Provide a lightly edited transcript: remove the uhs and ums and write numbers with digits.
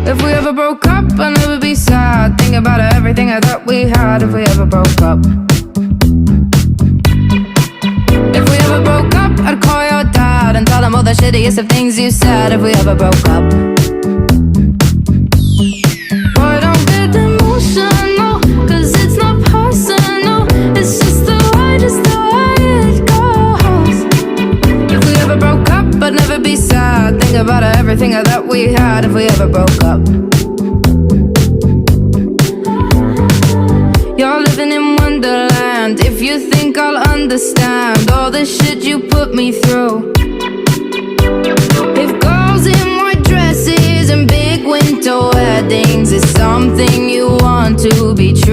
If we ever broke up, I'd never be sad. Think about everything I thought we had. If we ever broke up. If we ever broke up, I'd call your dad and tell him all the shittiest of things you said. If we ever broke up. Boy, don't get emotional, 'cause it's not personal. It's just the way it goes. If we ever broke up, I'd never be sad. Think about everything I thought we had. If we ever broke up. You're living in Wonderland. If you think I'll understand all the shit you put me through. If girls in white dresses and big winter weddings is something you want to be true.